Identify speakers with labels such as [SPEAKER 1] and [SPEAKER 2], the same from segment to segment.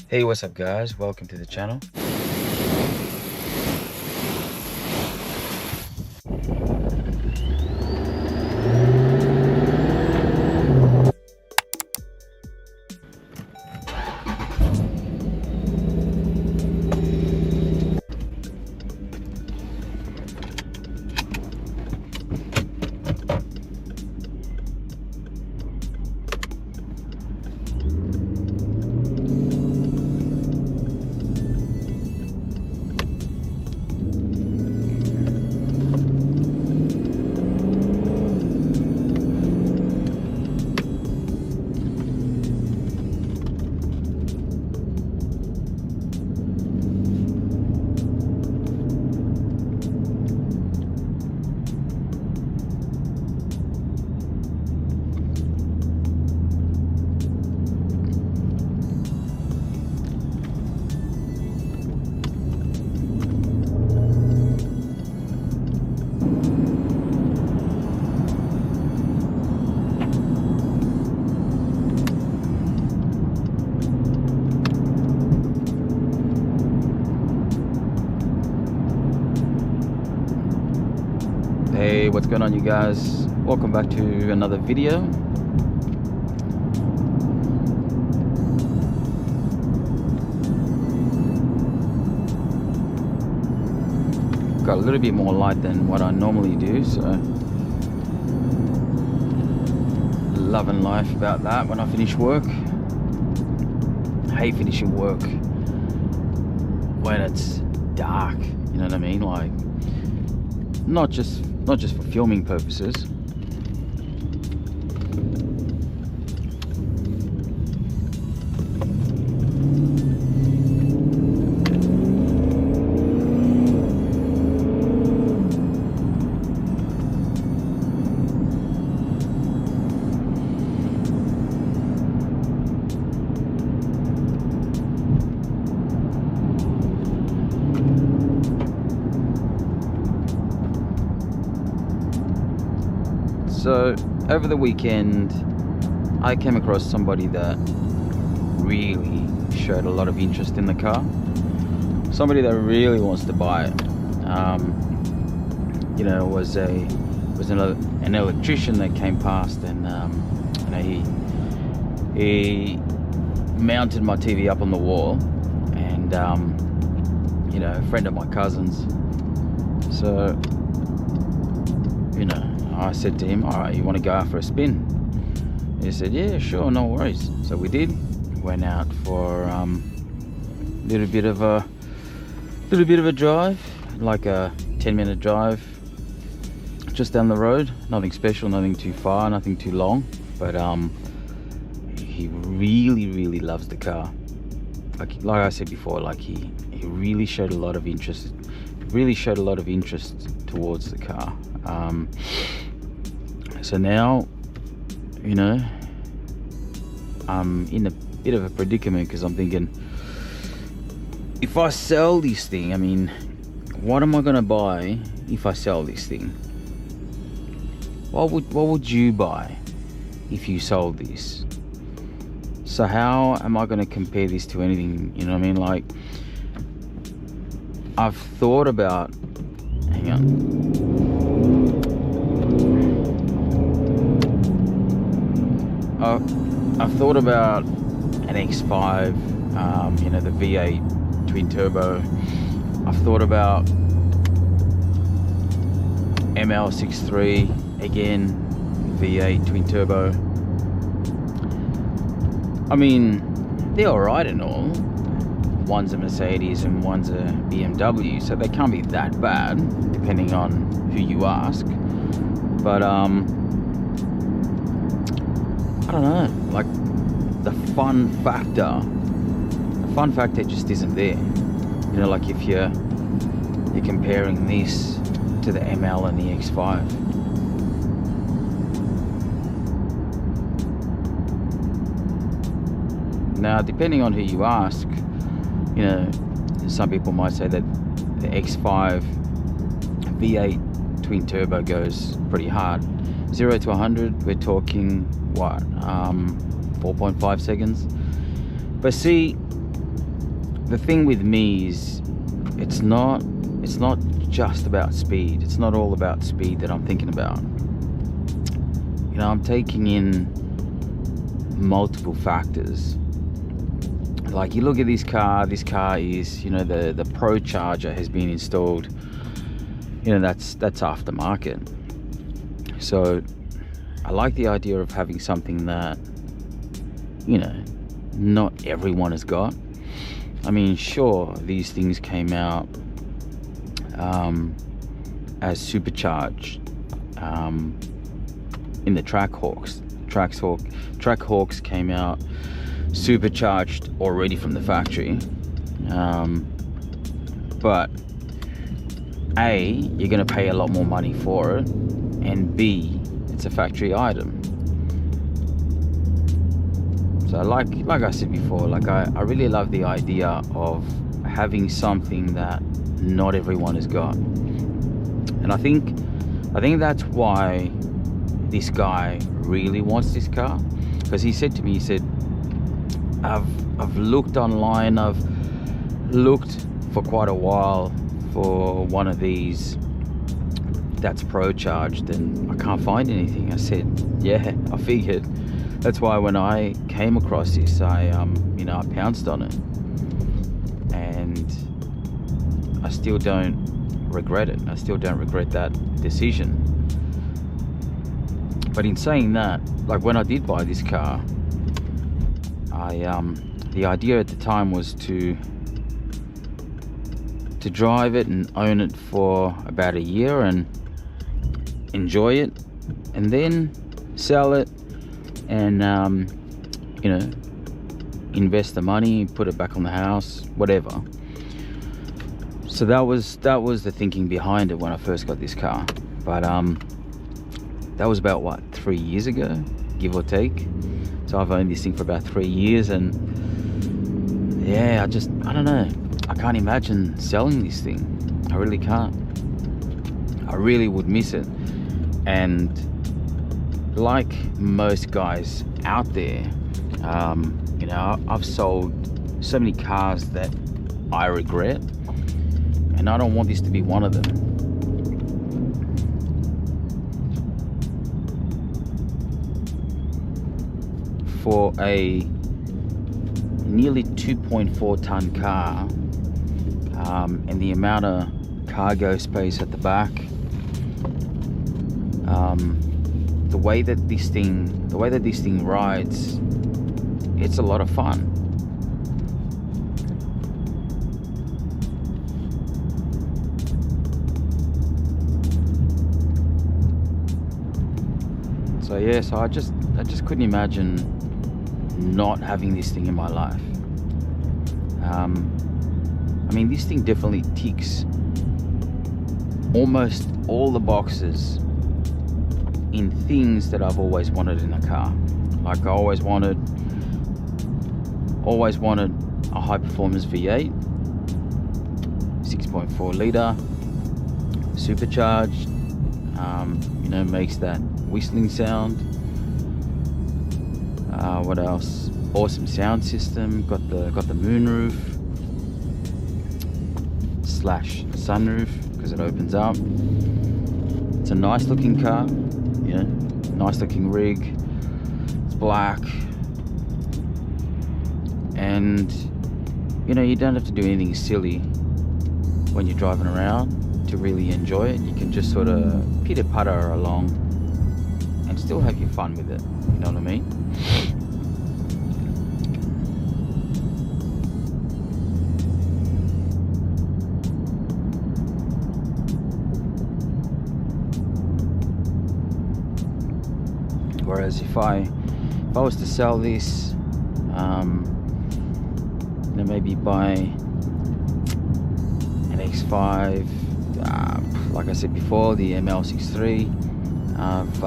[SPEAKER 1] Hey, what's up guys, welcome to the channel. Hey, what's going on you guys? Welcome back to another video. Got a little bit more light than what I normally do, so loving life about that when I finish work. Hate finishing work when it's dark, you know what I mean? Like, not just for filming purposes. So over the weekend I came across somebody that really showed a lot of interest in the car. Somebody that really wants to buy it. You know, was an electrician that came past, and you know, he mounted my TV up on the wall, and you know, a friend of my cousin's. So, you know, I said to him, alright, you want to go out for a spin? He said, yeah, sure, no worries. So we did. Went out for a little bit of a drive, like a 10-minute drive just down the road. Nothing special, nothing too far, nothing too long, but he really loves the car. Like I said before, like he really showed a lot of interest towards the car. So now, you know, I'm in a bit of a predicament, because I'm thinking, if I sell this thing, I mean, what am I gonna buy if I sell this thing? What would you buy if you sold this? So how am I gonna compare this to anything? You know what I mean? Like, I've thought about, hang on. I've thought about an X5, you know, the V8 twin turbo. I've thought about ML63, again, V8 twin turbo. I mean, they're alright and all. One's a Mercedes and one's a BMW, so they can't be that bad, depending on who you ask. But I don't know, like, the fun factor just isn't there. You know, like if you're comparing this to the ML and the X5. Now, depending on who you ask, you know, some people might say that the X5 V8 twin turbo goes pretty hard. 0 to 100, we're talking what, 4.5 seconds. But see, the thing with me is it's not just about speed. It's not all about speed that I'm thinking about. You know, I'm taking in multiple factors. Like, you look at this car is, you know, the Pro Charger has been installed. You know, that's aftermarket. So I like the idea of having something that, you know, not everyone has got. I mean, sure, these things came out as supercharged in the Trackhawks. Trackhawks came out supercharged already from the factory. But A, you're going to pay a lot more money for it, and B, it's a factory item. So like I said before, like I really love the idea of having something that not everyone has got. And I think that's why this guy really wants this car, because he said to me, he said, I've looked online, I've looked for quite a while for one of these that's Pro Charged, and I can't find anything. I said, yeah, I figured. That's why when I came across this, I pounced on it, and I still don't regret it. I still don't regret that decision. But in saying that, like, when I did buy this car, the idea at the time was to drive it and own it for about a year and enjoy it, and then sell it and you know, invest the money, put it back on the house, whatever. So that was the thinking behind it when I first got this car. But that was about, what, 3 years ago, give or take. So I've owned this thing for about 3 years, and yeah, I don't know, I can't imagine selling this thing. I really can't. I really would miss it. And like most guys out there, you know, I've sold so many cars that I regret, and I don't want this to be one of them. For a nearly 2.4 ton car, and the amount of cargo space at the back, the way that this thing rides, it's a lot of fun. So yeah, so I just couldn't imagine not having this thing in my life. I mean, this thing definitely ticks almost all the boxes in things that I've always wanted in a car. Like, I always wanted a high performance V8, 6.4 litre, supercharged, you know, makes that whistling sound. What else? Awesome sound system. Got the moonroof / sunroof, because it opens up. It's a nice looking car, you know, nice looking rig. It's black, and you know, you don't have to do anything silly when you're driving around to really enjoy it. You can just sort of pitter putter along and still have your fun with it, you know what I mean? Whereas if I was to sell this, you know, maybe buy an X5, like I said before, the ML63. I've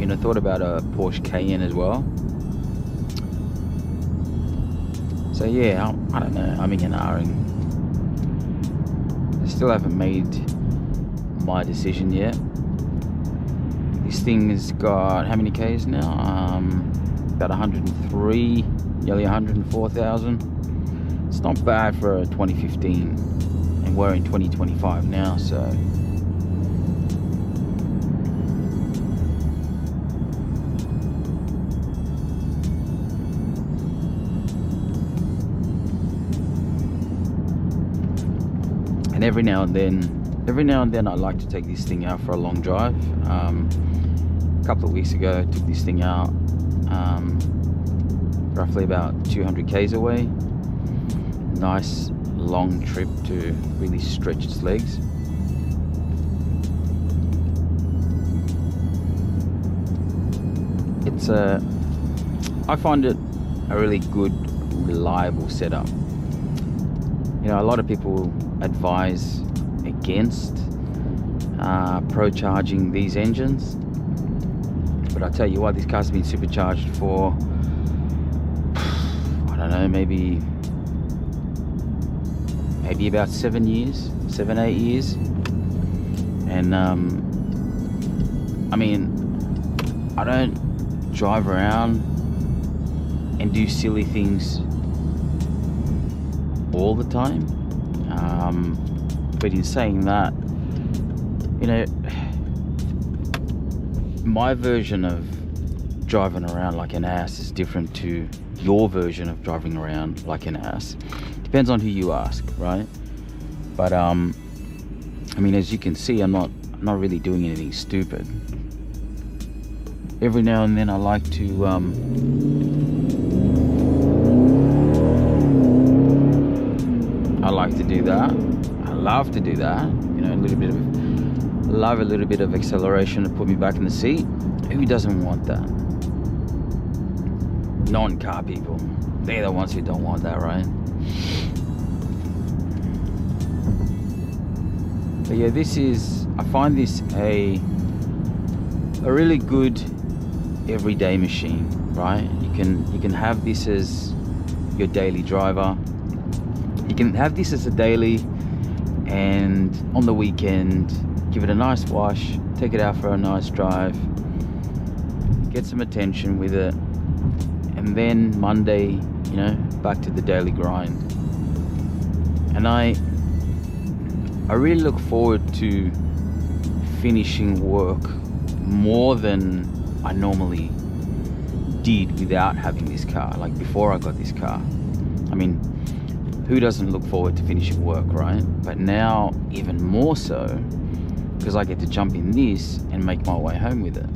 [SPEAKER 1] you know, thought about a Porsche Cayenne as well. So yeah, I don't know, I'm in-and-ahhing. I still haven't made my decision yet. This thing has got how many Ks now? About 103, nearly 104,000. it's not bad for a 2015, and we're in 2025 now, so and every now and then I like to take this thing out for a long drive. A couple of weeks ago I took this thing out roughly about 200 k's away. Nice long trip to really stretch its legs. I find it a really good, reliable setup. You know, a lot of people advise against pro-charging these engines, but I tell you what, this car's been supercharged for, I don't know, maybe about 7 years, 8 years. And I mean, I don't drive around and do silly things all the time, but in saying that, you know, my version of driving around like an ass is different to your version of driving around like an ass. Depends on who you ask, right? But I mean, as you can see, I'm not really doing anything stupid. Every now and then I like to do that. I love to do that. You know, love a little bit of acceleration to put me back in the seat. Who doesn't want that? Non-car people, they're the ones who don't want that, right? But yeah, I find this a really good everyday machine, right? You can have this as your daily driver. You can have this as a daily, and on the weekend give it a nice wash, take it out for a nice drive, get some attention with it, and then Monday, you know, back to the daily grind. And I really look forward to finishing work more than I normally did without having this car, like before I got this car. I mean, who doesn't look forward to finishing work, right? But now even more so, because I get to jump in this and make my way home with it.